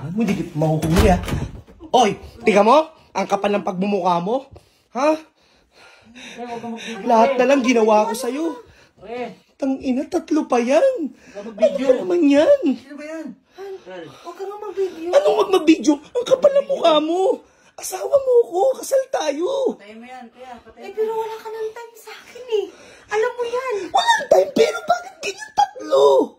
Hindi kita mahuhuli ha. Oy, tiga mo? Ang kapal ng pagmumukha mo? Ha? Lahat na lang ginawa ko sa'yo. Tangina, 3 pa yan. Ano naman yan? Sino ba yan? Huwag ka nga mag-video. Anong mag-video? Ang kapal ng mukha mo. Asawa mo ko, kasal tayo. Patayin mo yan, kaya. Patayin mo. Pero wala ka ng time sa akin eh. Alam mo yan. Walang time, pero bakit ganyan 3?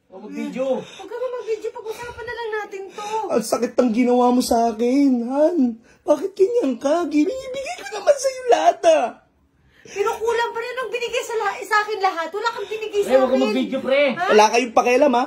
Huwag mag-video. Huwag ka nga mag-video. Pag-usapan na lang natin to. Ang sakit ng ginawa mo sa akin, Han. Bakit ganyan ka? Binibigay ko naman sa'yo lahat Pero kulang pa rin ang binigay sa akin lahat. Wala kang binigay sa Pre, huwag ka akin. mag-video, pre. Wala kayong pakialam ha.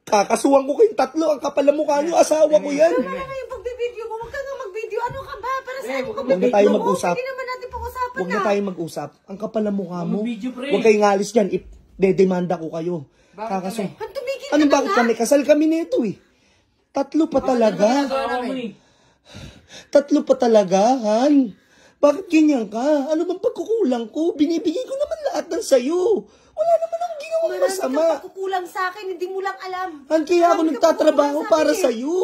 Kakasuhan ko kayong 3. Ang kapal ng mukha nyo, asawa ko yan. Wala nga yung pagbibideo mo. Huwag ka nga mag-video. Ano ka ba? Para sa ano ka Huwag na tayo mag-video mo? mag-usap. Hindi naman natin pag-usapan Huwag na tayo mag-usap. Ang kapal ng mukha mo. Mag-video, pre. Huwag kayong alis dyan. Dedemanda ko kayo. Bakit Han, tumigil Ano ka bakit na kami? Kasal kami nito eh. 3 pa talaga. 3 pa talaga, Han. Bakit ganyan ka? Ano bang pagkukulang ko? Binibigay ko naman lahat ng sayo. Wala naman akong ginawang Marami masama. kang pagkukulang sa akin. Hindi mo lang alam. Han, kaya ako Marami kang nagtatrabaho pagkukulang para sa akin eh. sa'yo.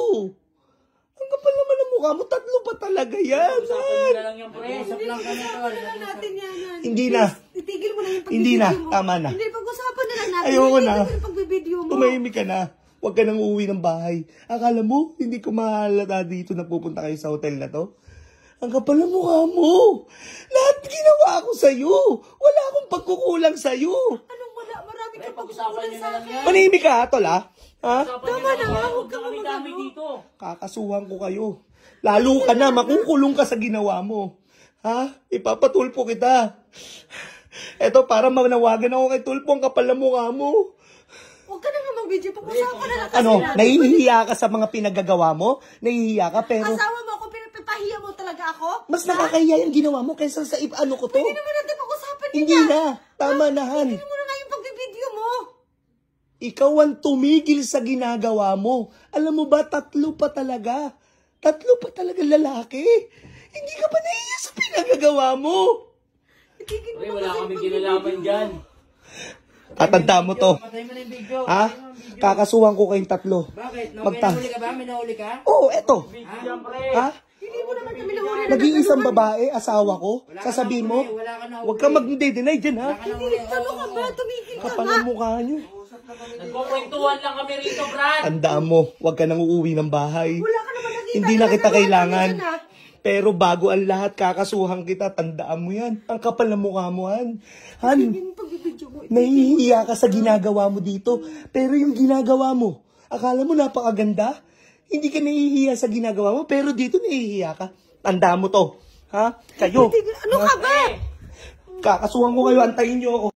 Ang kapal naman ng mukha mo. 3 pa talaga yan, Usapan Han. nyo na lang yan, pre. Usap lang kami, tol. Pag-usapan na lang natin yan. Han. Hindi na. Itigil mo na yung Hindi pagbibideo na. mo. Tama na. Hindi, pag-usapan na lang natin. Ayoko Itigil na. mo yung pagbibideo mo. Tumahimik ka na. Huwag ka nang uuwi ng bahay. Akala mo, hindi ko mahalata dito na pupunta kayo sa hotel na to? Ang kapal ng mukha mo. Lahat ginawa ko sa'yo. Wala akong pagkukulang sa'yo. Anong wala? Marami Pre, kang pag-usapan pagkukulang nyo sa na lang akin. yan. Manahimik ka, tol, ha? Ha? Tama na, huwag ka kami dami dito. Kakasuhan ko kayo. Lalo ka na, makukulong ka sa ginawa mo. Ha? Ipapatulpo kita. Eto, para manawagan ako kay Tulpo, ang kapal ng mukha mo. Huwag ka na nga mag-video. Pag-usapan na lang kasi Ano, natin. nahihiya ka sa mga pinagagawa mo? Nahihiya ka, pero Asawa mo ako, pinapahiya mo talaga ako? mas nakakahiya yung ginawa mo kaysa sa ano ko to. Hindi naman natin pag-usapan yun Hindi na. Tama na, Han. Hindi mo na nga yung pagbibideo mo. Ikaw ang tumigil sa ginagawa mo. Alam mo ba, 3 pa talaga. 3 pa talaga lalaki. Hindi ka pa nahihiya sa pinagagawa mo. Itigil mo Pre, na wala kasi yung kami pagbibideo ginalamang mo. dyan. Tatandaan mo to. Patayin mo na yung video. Ha? Patayin mo yung video. Kakasuhan ko kayong 3. Bakit? Magta- May nahuli ka ba? May nahuli ka? Oo, eto. Video yan, pre. Ha? Hindi mo naman kami nahuli na Nag-iisang nagtulungan. babae, asawa ko. Sasabihin mo, Wala ka na huwag ka mag-deny dyan, ha? Hindi, ano ka ba? Tumigil ka Kapal nga. ang mukha nyo. Nagkukwentuhan lang kami rito, Brad. Tandaan mo, huwag ka nang uuwi ng bahay. Wala ka naman nakita. Hindi na kita kailangan. Dyan, ha? Pero bago ang lahat, kakasuhan kita. Tandaan mo yan. Ang kapal ng mukha mo, Han. Han, Yung pagbibideo mo. nahihiya ka sa ginagawa mo dito. Pero yung ginagawa mo, akala mo napakaganda? Hindi ka nahihiya sa ginagawa mo, pero dito nahihiya ka. Tandaan mo to. Ha? Kayo. Ano ka ba? Kakasuhan ko kayo, antayin nyo ako.